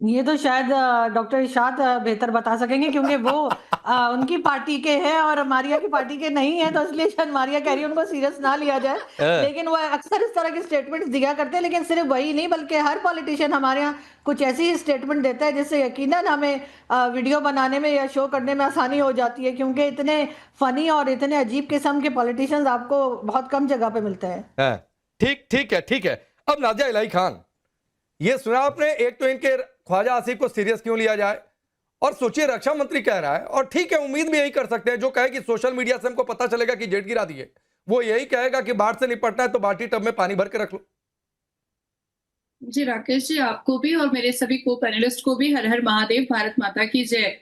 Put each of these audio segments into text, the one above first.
ये तो शायद डॉक्टर इरशाद बेहतर बता सकेंगे, क्योंकि वो उनकी पार्टी के हैं और मारिया की पार्टी के नहीं है, तो इसलिए शायद मारिया कह रही है उनको सीरियस ना लिया जाए। लेकिन वो अक्सर इस तरह के स्टेटमेंट्स दिया करते हैं, लेकिन सिर्फ वही नहीं बल्कि हर पॉलिटिशियन हमारे यहाँ कुछ ऐसी स्टेटमेंट देता है जिससे यकीनन हमें वीडियो बनाने में या शो करने में आसानी हो जाती है, क्योंकि इतने फनी और इतने अजीब किस्म के पॉलिटिशियंस आपको बहुत कम जगह पे मिलते हैं। ठीक ठीक है, ठीक है। अब नाज़िया इलाही खान, ये सुना आपने, एक तो इनके ख्वाजा आसिफ को सीरियस क्यों लिया जाए, और सोचिए रक्षा मंत्री कह रहा है, और ठीक है उम्मीद भी यही कर सकते हैं, जो कहे कि सोशल मीडिया से हमको पता चलेगा कि जेट गिरा दिए, वो यही कहेगा कि बाढ़ से निपटना है तो बाटी टब में पानी भर के रख लो। जी राकेश जी, आपको भी और मेरे सभी को पैनलिस्ट को भी हर हर महादेव, भारत माता की जय।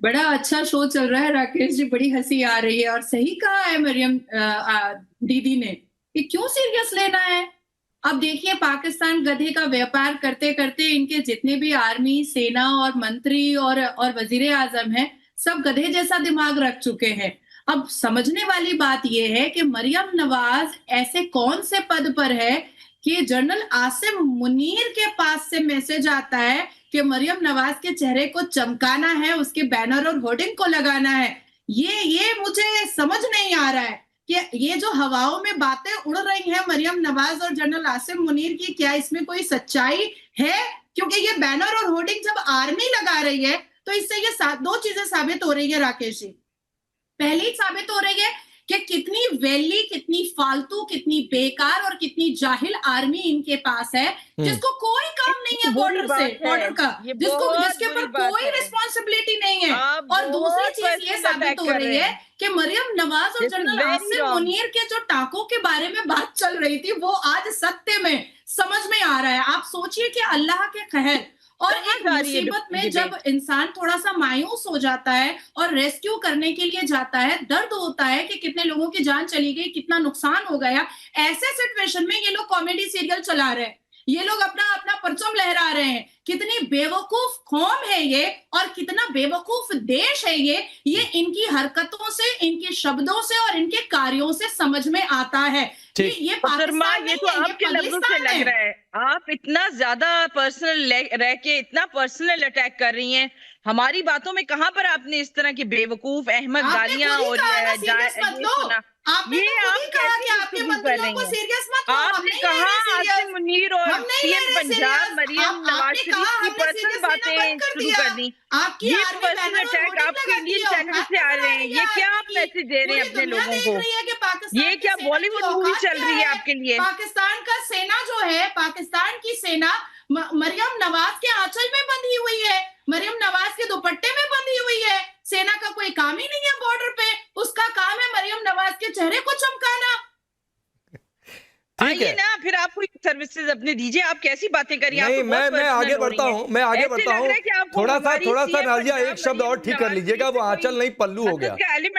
बड़ा अच्छा शो चल रहा है राकेश जी, बड़ी हंसी आ रही है। और सही कहा है मरियम दीदी ने कि क्यों सीरियस लेना है। अब देखिए, पाकिस्तान गधे का व्यापार करते करते इनके जितने भी आर्मी, सेना और मंत्री और वजीर आजम हैं, सब गधे जैसा दिमाग रख चुके हैं। अब समझने वाली बात यह है कि मरियम नवाज ऐसे कौन से पद पर है कि जनरल आसिम मुनीर के पास से मैसेज आता है कि मरियम नवाज के चेहरे को चमकाना है, उसके बैनर और होर्डिंग को लगाना है। ये मुझे समझ नहीं आ रहा है कि ये जो हवाओं में बातें उड़ रही हैं मरियम नवाज और जनरल आसिम मुनीर की, क्या इसमें कोई सच्चाई है? क्योंकि ये बैनर और होर्डिंग जब आर्मी लगा रही है तो इससे ये दो चीजें साबित हो रही है राकेश जी। पहली साबित हो रही है कि कितनी वैली, कितनी फालतू, कितनी बेकार और कितनी जाहिल आर्मी इनके पास है, जिसको कोई काम नहीं है बॉर्डर का, जिसके पर कोई रिस्पॉन्सिबिलिटी नहीं है। और दूसरी चीज ये साबित हो रही है कि मरियम नवाज और जनरल आसिम मुनीर के जो टाकों के बारे में बात चल रही थी, वो आज सत्य में समझ में आ रहा है। आप सोचिए कि अल्लाह के कहर और एक मुसीबत में जब इंसान थोड़ा सा मायूस हो जाता है और रेस्क्यू करने के लिए जाता है, दर्द होता है कि कितने लोगों की जान चली गई, कितना नुकसान हो गया। ऐसे सिचुएशन में ये लोग कॉमेडी सीरियल चला रहे हैं, ये लोग अपना अपना परचम लहरा रहे हैं। कितनी बेवकूफ कौम है ये और कितना बेवकूफ देश है ये इनकी हरकतों से, इनके शब्दों से और इनके कार्यों से समझ में आता है। ये पाकिस्तान नहीं है, ये आपके लफ्जों से लग रहा है आप इतना ज्यादा पर्सनल रह के इतना पर्सनल अटैक कर रही हैं। हमारी बातों में कहां पर आपने इस तरह की बेवकूफ अहमद गालियां और आपने कहा कि आपके मंत्रियों को सीरियस मत लो। आपने कहा आसिम मुनीर और सीएम पंजाब मरियम नवाज शरीफ की पर्सनल बातें शुरू कर दी। ये पर्सनल अटैक आपके इंडियन चैनल से आ रहे हैं, ये क्या आप मैसेज दे रहे हैं अपने लोगों को? ये क्या बॉलीवुड मूवी चल रही है आपके लिए? पाकिस्तान का सेना जो है, पाकिस्तान की सेना मरियम नवाज के आंचल में बंधी हुई है, मरियम नवाज के दुपट्टे में बंधी हुई है। सेना का कोई काम ही नहीं है बॉर्डर पे, उसका काम है मरियम नवाज के चेहरे को चमकाना। आइए ना, फिर आप कोई सर्विसेज अपने दीजिए, आप कैसी बातें करिए। नहीं, मैं आगे बढ़ता हूँ, थोड़ा सा नाज़िया एक शब्द और ठीक कर लीजिएगा, वो आंचल नहीं पल्लू हो गया।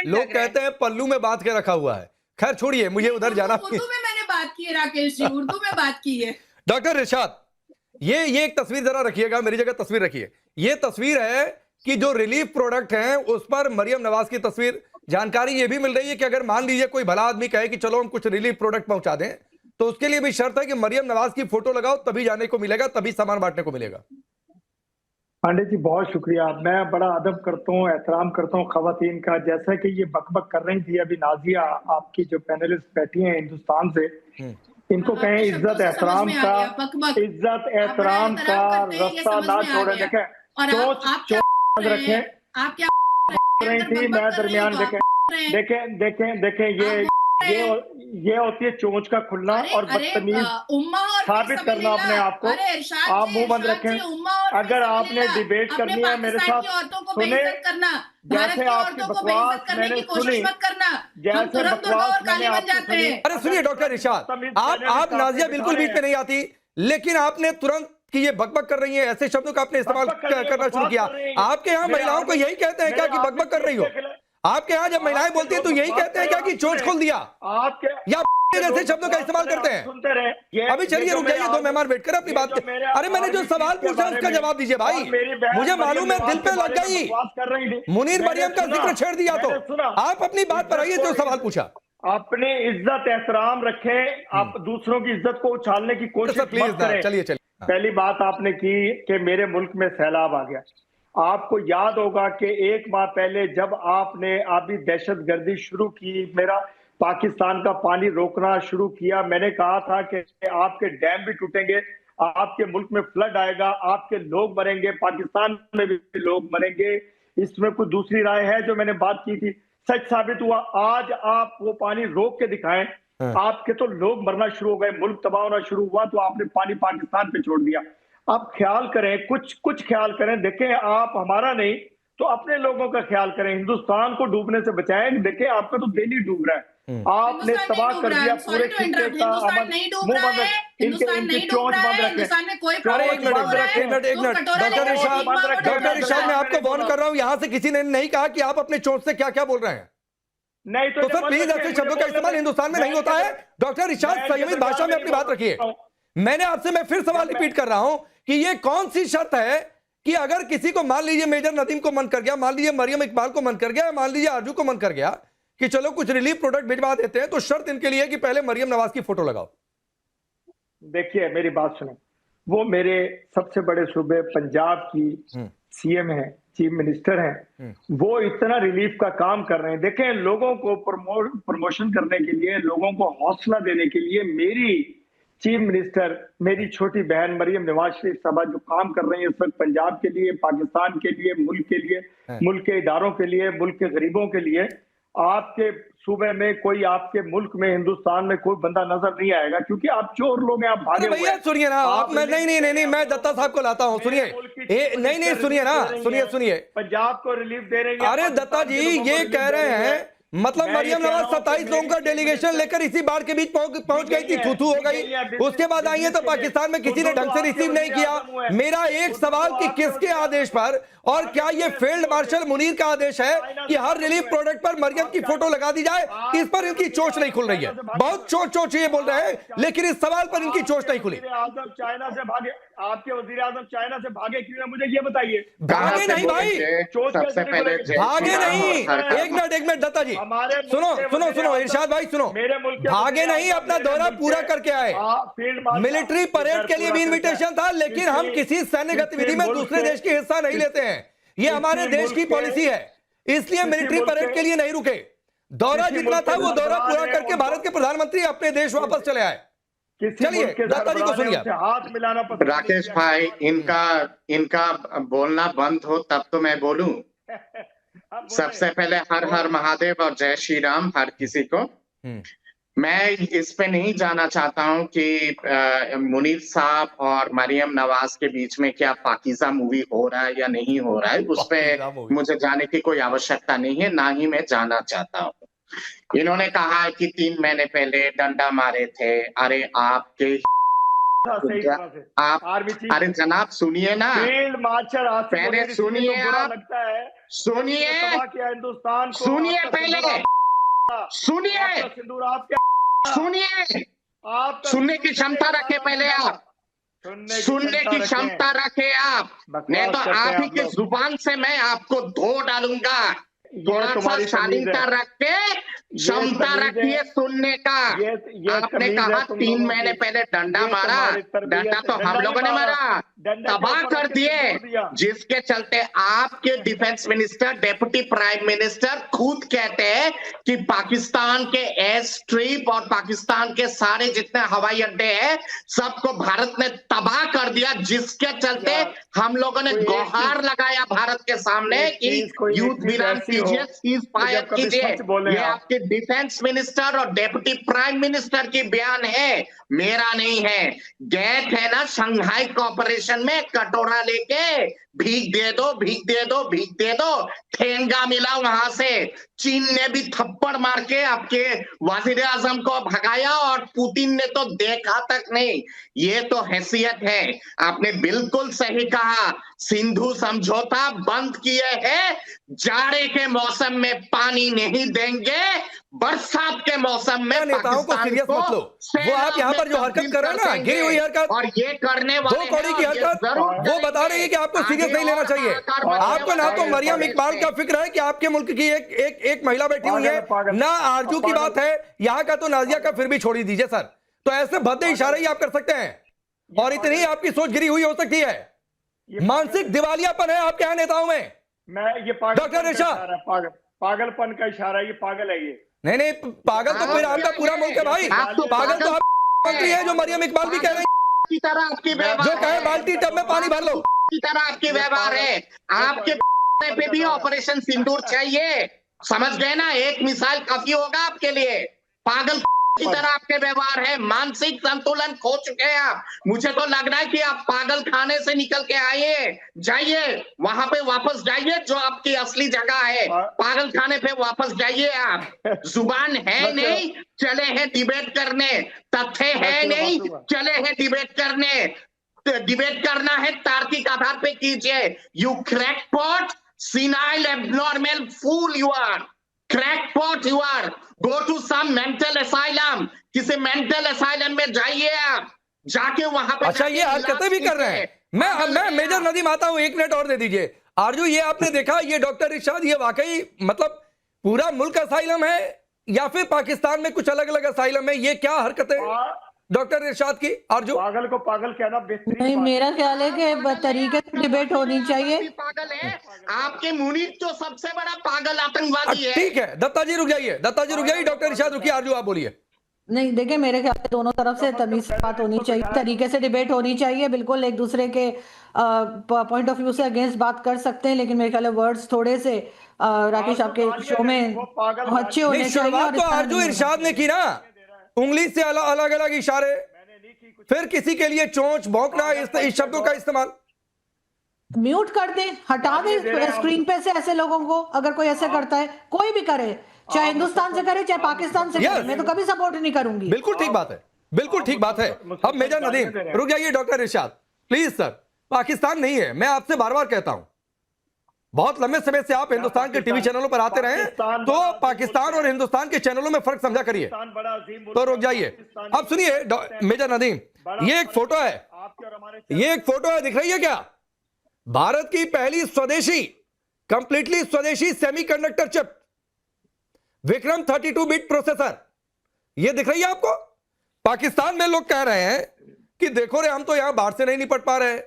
लोग कहते हैं पल्लू में बांध के रखा हुआ है। खैर छोड़िए, मुझे उधर जाना। उर्दू में मैंने बात की है राकेश जी, उर्दू में बात की है। डॉक्टर इरशाद, ये एक तस्वीर जरा रखिएगा, मेरी जगह तस्वीर रखिए। ये तस्वीर है कि जो रिलीफ प्रोडक्ट हैं उस पर मरियम नवाज की तस्वीर। जानकारी ये भी मिल रही है कि अगर मान लीजिए कोई भला आदमी कहे कि चलो हम कुछ रिलीफ प्रोडक्ट पहुंचा दें, तो उसके लिए भी शर्त है कि मरियम नवाज की फोटो लगाओ, तभी जाने को मिलेगा, तभी सामान बांटने को मिलेगा। पांडे जी बहुत शुक्रिया। मैं बड़ा अदब करता हूँ, एहतराम करता हूँ खवातीन का। जैसा कि ये बकबक कर रही थी अभी नाज़िया, आपकी जो पैनलिस्ट बैठी हैं हिंदुस्तान से, इनको कहें इज्जत एहतराम का रास्ता ना छोड़े। देखें, रखें, आप क्या रही थी, मैं दरमियान देखें, ये होती है चोंच का खुलना और बदतमीज साबित करना अपने आप को। आप मुंह बंद रखें। अगर आपने डिबेट करनी है मेरे साथ, सुने, जैसे आपकी बकवास मैंने सुनी, जैसे बकवास मैंने आपकी सुनी। अरे सुनिए डॉक्टर इरशाद, आप नाज़िया बिल्कुल बीच में नहीं आती, लेकिन आपने तुरंत कि ये बकबक कर रही है ऐसे शब्दों का आपने इस्तेमाल करना शुरू किया। आपके यहाँ महिलाओं को यही कहते हैं क्या कि बकबक कर रही हो? आपके यहाँ जब महिलाएं बोलती हैं तो यही कहते हैं क्या कि चोंच खोल दिया, या जैसे शब्दों का इस्तेमाल करते हैं? अभी चलिए रुक जाइए, दो मेहमान वेट कर अपनी बात के। अरे मैंने जो सवाल पूछा उसका जवाब दीजिए भाई, मुझे मालूम है दिल पे लग गई। मुनीर मरियम का जिक्र छेड़ दिया तो आप अपनी बात पर आइए, जो सवाल पूछा। अपनी इज्जत एहतराम रखें, आप दूसरों की इज्जत को उछालने की कोशिश मत करें। चलिए पहली बात आपने की कि मेरे मुल्क में सैलाब आ गया। आपको याद होगा कि एक माह पहले जब आपने आबी दहशतगर्दी शुरू की, मेरा पाकिस्तान का पानी रोकना शुरू किया, मैंने कहा था कि आपके डैम भी टूटेंगे, आपके मुल्क में फ्लड आएगा, आपके लोग मरेंगे, पाकिस्तान में भी लोग मरेंगे। इसमें कोई दूसरी राय है जो मैंने बात की थी? सच साबित हुआ। आज आप वो पानी रोक के दिखाएं, आपके तो लोग मरना शुरू हो गए, मुल्क तबाह होना शुरू हुआ, तो आपने पानी पाकिस्तान पे छोड़ दिया। आप ख्याल करें, कुछ ख्याल करें। देखें, आप हमारा नहीं तो अपने लोगों का ख्याल करें, हिंदुस्तान को डूबने से बचाएं। देखें, आपका तो डेली डूब रहा है, आपने तबाह कर दिया पूरे खित्ते का अमन। मुंह बंद रखें, इनकी चोंच बंद रखें। अरे एक मिनट डॉक्टर इरशाद, मैं आपको वार्न कर रहा हूं, यहां से किसी ने नहीं कहा कि आप अपने चोट से क्या क्या बोल रहे हैं। नहीं तो सर प्लीज ऐसे शब्दों का इस्तेमाल हिंदुस्तान में नहीं होता है। डॉक्टर इरशाद, संयमित भाषा में अपनी बात रखिए। मैंने आपसे, मैं फिर सवाल रिपीट कर रहा हूं कि ये कौन सी शर्त है कि अगर किसी को, मान लीजिए मेजर नदीम को मन कर गया, मान लीजिए मरियम इकबाल को मन कर गया, मान लीजिए आरजू को मन कर गया कि चलो कुछ रिलीफ प्रोडक्ट भिजवा देते हैं, तो शर्त इनके लिए कि पहले मरियम नवाज की फोटो लगाओ। देखिए मेरी बात सुनो, वो मेरे सबसे बड़े सूबे पंजाब की सीएम है, चीफ मिनिस्टर हैं, वो इतना रिलीफ का काम कर रहे हैं। देखें, लोगों को प्रमोशन करने के लिए, लोगों को हौसला देने के लिए मेरी चीफ मिनिस्टर, मेरी छोटी बहन मरियम नवाज शरीफ साहबा जो काम कर रही है इस वक्त पंजाब के लिए, पाकिस्तान के लिए, मुल्क के लिए, मुल्क के इदारों के लिए, मुल्क के गरीबों के लिए। आपके सूबे में कोई, आपके मुल्क में, हिंदुस्तान में कोई बंदा नजर नहीं आएगा, क्योंकि आप चोर लोग हैं, आप भागे हुए हैं। भैया सुनिए ना, आप नहीं, मैं दत्ता साहब को लाता हूं, सुनिए। नहीं, सुनिए ना, सुनिए। पंजाब को रिलीफ दे रही है। अरे दत्ता जी, ये कह रहे हैं मतलब मरियम नवाज 27 लोगों का डेलीगेशन लेकर इसी बाढ़ के बीच पहुंच गई थी, थू हो गई, उसके बाद आई है तो पाकिस्तान में किसी ने ढंग से रिसीव नहीं किया। मेरा एक सवाल कि किसके आदेश पर, और क्या ये फील्ड मार्शल मुनीर का आदेश है कि हर रिलीफ प्रोडक्ट पर मरियम की फोटो लगा दी जाए? इस पर इनकी चोच नहीं खुल रही है। बहुत चोच ये बोल रहे हैं, लेकिन इस सवाल पर इनकी चोच नहीं खुली। चाइना से भागे, आपके वजीर आजम चाइना से भागे क्यों है, मुझे ये बताइए। भागे नहीं भाई, सबसे पहले भागे नहीं। एक मिनट दत्ता जी, सुनो इरशाद भाई, सुनो, भागे नहीं, अपना दौरा पूरा करके आए। मिलिट्री परेड के लिए भी इनविटेशन था, लेकिन हम किसी सैन्य गतिविधि में दूसरे देश की हिस्सा नहीं लेते हैं, ये हमारे देश की पॉलिसी है, इसलिए मिलिट्री परेड के लिए नहीं रुके। दौरा जितना था वो दौरा पूरा करके भारत के प्रधानमंत्री अपने देश वापस चले आए। चलिए दत्ता जी को सुनिए। हाथ मिलाना पसंद। राकेश भाई, इनका बोलना बंद हो तब तो मैं बोलूं। सबसे पहले हर हर महादेव और जय श्री राम हर किसी को। मैं इस पे नहीं जाना चाहता हूं कि मुनीर साहब और मरियम नवाज के बीच में क्या पाकीज़ा मूवी हो रहा है या नहीं हो रहा है, उस पे मुझे जाने की कोई आवश्यकता नहीं है, ना ही मैं जाना चाहता हूं। इन्होंने कहा है कि 3 महीने पहले डंडा मारे थे। अरे आपके अरे जनाब सुनिए ना, फील्ड मार्शल पहले सुनिए, आप सुनिए, हिंदुस्तान सुनिए, पहले सुनिए, सुनिए, आप सुनने की क्षमता रखे पहले, आप सुनने की क्षमता रखे आप, नहीं तो आप ही की जुबान से मैं आपको धो डालूंगा। थोड़ा सा शालीनता रख के क्षमता रखिए सुनने का। आपने कहा 3 महीने पहले डंडा मारा, डंडा तो हम लोगों ने मारा, तबाह कर दिए, जिसके चलते आपके defence minister, deputy prime minister खुद कहते हैं कि पाकिस्तान के एयर स्ट्रिप और पाकिस्तान के सारे जितने हवाई अड्डे हैं सबको भारत ने तबाह कर दिया, जिसके चलते हम लोगों ने गुहार लगाया भारत के सामने कि युद्ध विराम कीजिए, सीज फायर कीजिए। ये आपके डिफेंस मिनिस्टर और डिप्टी प्राइम मिनिस्टर की बयान है, मेरा नहीं है। गए थे ना शंघाई कोऑपरेशन में कटोरा लेके, भीख दे दो, भीख दे दो, भीख दे दो, ठेंगा मिला वहां से। चीन ने भी थप्पड़ मार के आपके वजीर आजम को भगाया और पुतिन ने तो देखा तक नहीं। ये तो हैसियत है। आपने बिल्कुल सही कहा, सिंधु समझौता बंद किए हैं, जाड़े के मौसम में पानी नहीं देंगे, बरसात के मौसम में नेताओं को सीरियस मत लो। वो आप यहाँ पर जो हरकत कर रहे हैं ना, गिरी हुई हरकत, और ये करने वाले 2 कौड़ी की हरकत, वो बता रही है कि आपको सीरियस नहीं लेना चाहिए। आपको ना तो मरियम इकबाल का फिक्र है कि आपके मुल्क की एक महिला बैठी हुई है, ना आरजू की बात है यहाँ का, तो नाजिया का फिर भी छोड़ ही दीजिए सर। तो ऐसे भद्दे इशारे ही आप कर सकते हैं। और इतनी आपकी सोच गिरी हुई हो सकती है। मानसिक दिवालियापन है आपके यहाँ नेताओं में। मैं ये डॉक्टर इरशाद, पागलपन का इशारा है, ये पागल है ये। नहीं पागल तो फिर आपका पूरा मुल्क है भाई। पागल तो आप मंत्री है, जो मरियम इकबाल भी कह रहे हैं की तरह आपकी जो कहे बाल्टी टब में पानी भर लो की तरह आपकी व्यवहार है। आपके पे भी ऑपरेशन सिंदूर चाहिए, समझ गए ना? एक मिसाल काफी होगा आपके लिए। पागल की तरह आपके व्यवहार है, मानसिक संतुलन खो चुके हैं आप। मुझे तो लग रहा है कि आप पागल खाने से निकल के आइए, जाइए वहां पे वापस जाइए जो आपकी असली जगह है। पागल खाने पे वापस जाइए आप। जुबान है नहीं, चले हैं डिबेट करने। तथ्य है नहीं, चले हैं डिबेट करने। डिबेट करना है तार्किक आधार पे कीजिए। You crackpot, senile, abnormal fool you are. Crackpot you are. Go to some mental asylum, किसी मेंटल असाइलम में जाइए आप, जाके वहां पे। अच्छा, ये हरकतें भी कर रहे हैं। मैं मेजर नदीम आता हूं, 1 मिनट और दे दीजिए। आरजू, ये आपने देखा, ये डॉक्टर इरशाद, ये वाकई मतलब पूरा मुल्क असाइलम है या फिर पाकिस्तान में कुछ अलग अलग असाइलम है? ये क्या हरकतें डॉक्टर इरशाद की? आरजू, पागल को पागल कहना बेहतरीन। नहीं, मेरा ख्याल है कि तरीके से डिबेट होनी चाहिए। पागल है आपके मुनीर, जो सबसे बड़ा पागल आतंकवादी है। ठीक है, दत्ता जी रुक जाइए, डॉक्टर इरशाद रुकिए। आरजू आप बोलिए। नहीं, देखिए, मेरे ख्याल से दोनों तरफ से तमीज से बात होनी चाहिए, तरीके से डिबेट होनी चाहिए। बिल्कुल एक दूसरे के पॉइंट ऑफ व्यू से अगेंस्ट बात कर सकते हैं, लेकिन मेरे ख्याल है वर्ड्स थोड़े से राकेश आपके शो में अच्छे होने चाहिए। शुरुआत तो आरजू इरशाद ने की ना, उंगली से अलग अलग इशारे, फिर किसी के लिए चोंच भौंकना, इस शब्दों का इस्तेमाल। म्यूट कर दे, हटा दे स्क्रीन पे से ऐसे लोगों को। अगर कोई ऐसे करता है, कोई भी करे, चाहे हिंदुस्तान से करे चाहे पाकिस्तान से करे, मैं तो कभी सपोर्ट नहीं करूंगी। बिल्कुल ठीक बात है, बिल्कुल ठीक बात है। अब मेजर नदीम रुक जाइए। Doctor Irshad please sir, Pakistan नहीं है, मैं आपसे बार बार कहता हूं, बहुत लंबे समय से आप हिंदुस्तान के टीवी चैनलों पर आते रहे, तो पाकिस्तान और हिंदुस्तान के चैनलों में फर्क समझा करिए। तो रुक जाइए, अब सुनिए मेजर नदीम, ये एक फोटो है, ये एक फोटो है, दिख रही है क्या? भारत की पहली स्वदेशी, कंप्लीटली स्वदेशी semiconductor chip, Vikram 32 bit processor, ये दिख रही है आपको? पाकिस्तान में लोग कह रहे हैं कि देखो रे, हम तो यहां बाहर से नहीं निपट पा रहे,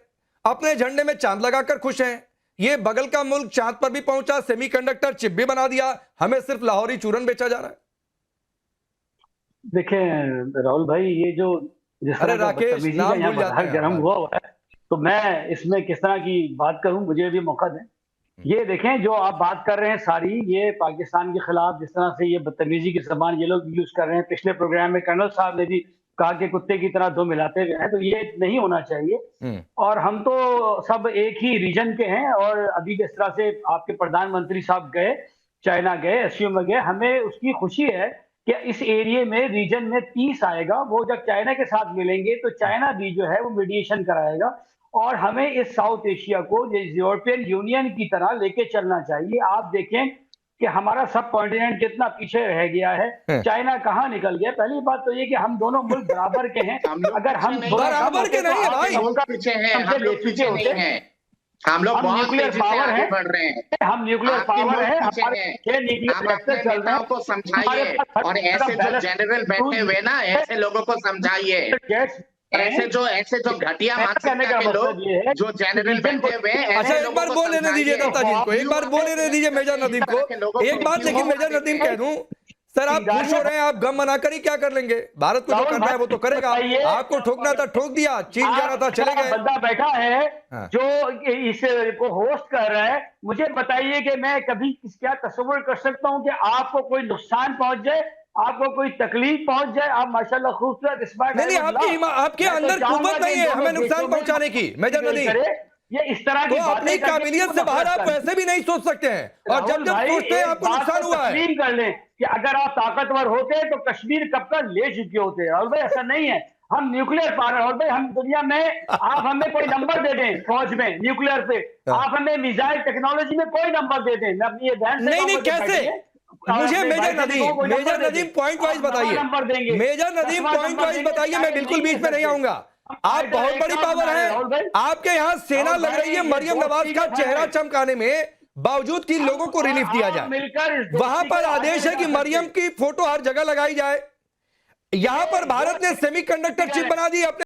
अपने झंडे में चांद लगाकर खुश हैं, ये बगल का मुल्क चांद पर भी पहुंचा, सेमीकंडक्टर चिप भी बना दिया, हमें सिर्फ लाहौरी चूरन बेचा जा रहा है। देखें राहुल भाई, ये जो अरे राकेश, नाम भूल जाते हैं गर्म हुआ है, तो मैं इसमें किस तरह की बात करूं, मुझे भी मौका दें। ये देखें, जो आप बात कर रहे हैं सारी, ये पाकिस्तान के खिलाफ जिस तरह से ये बदतमीजी की जबान ये लोग यूज कर रहे हैं, पिछले प्रोग्राम में कर्नल साहब ने भी कहा कि कुत्ते की तरह दो मिलाते हुए हैं, तो ये नहीं होना चाहिए। और हम तो सब एक ही रीजन के हैं, और अभी जिस तरह से आपके प्रधानमंत्री साहब गए, चाइना गए, एससीओ में गए, हमें उसकी खुशी है कि इस एरिया में, रीजन में पीस आएगा। वो जब चाइना के साथ मिलेंगे तो चाइना भी जो है वो मीडिएशन कराएगा, और हमें इस साउथ एशिया को यूरोपियन यूनियन की तरह लेके चलना चाहिए। आप देखें कि हमारा सब कॉन्टिनेंट कितना पीछे रह गया है, चाइना कहाँ निकल गया। पहली बात तो ये कि हम दोनों मुल्क बराबर के हैं, अगर हम बराबर के नहीं है भाई, हम पीछे हैं, हम लोग पीछे नहीं हैं, हम लोग बहुत न्यूक्लियर पावर है, बढ़ रहे हैं, हम न्यूक्लियर पावर है, हमारे नेताओं को समझाइए, और ऐसे जो जनरल बैठे हुए ना, ऐसे लोगों को समझाइए, ऐसे जो घटिया मानसिकता के लोग जो जनरल बैठे हुए हैं। अच्छा, एक बार बोल लेने दीजिए दत्ता जी को, एक बार बोल लेने दीजिए मेजर नदीम को एक बात। लेकिन मेजर नदीम कह दूं सर, आप खुश हो रहे हैं, आप गम मना कर ही क्या कर लेंगे? भारत को जो करना है वो तो करेगा, आपको ठोकना था ठोक दिया, चीन जाना था चले गए। बंदा बैठा है जो इस को होस्ट कर रहा है, मुझे बताइए कि मैं कभी क्या तस्वीर कर सकता हूं कि आपको कोई नुकसान पहुंच जाए, आपको कोई तकलीफ पहुंच जाए? आप माशाल्लाह खूबसूरत स्मार्ट, नहीं, आपके अंदर कुव्वत नहीं है हमें नुकसान पहुंचाने की। मेजर नदीम, ये इस तरह की अपनी काबिलियत से बाहर आप वैसे भी नहीं सोच सकते हैं, और जब सोचते हैं आपको नुकसान हुआ है। कर लें कि अगर आप ताकतवर होते तो कश्मीर कब तक ले चुके होते, और भाई ऐसा नहीं है। हम न्यूक्लियर पावर, और भाई हम दुनिया में, आप हमें कोई नंबर दे दें फौज में न्यूक्लियर पे, आप हमें मिसाइल टेक्नोलॉजी में कोई नंबर दे दें, मैं अपनी ये बहन नहीं कैसे? मुझे मेजर नदीम पॉइंट वाइज बताइए, मेजर नदीम पॉइंट वाइज बताइए, मैं बिल्कुल बीच में नहीं आऊंगा। आप बहुत बड़ी पावर है, आपके यहाँ सेना लग रही है मरियम नवाज का चेहरा चमकाने में, बावजूद कि लोगों को रिलीफ दिया जाए। वहां पर आदेश है कि मरियम की फोटो हर जगह लगाई जाए, यहां पर भारत ने सेमीकंडक्टर चिप बना दी अपने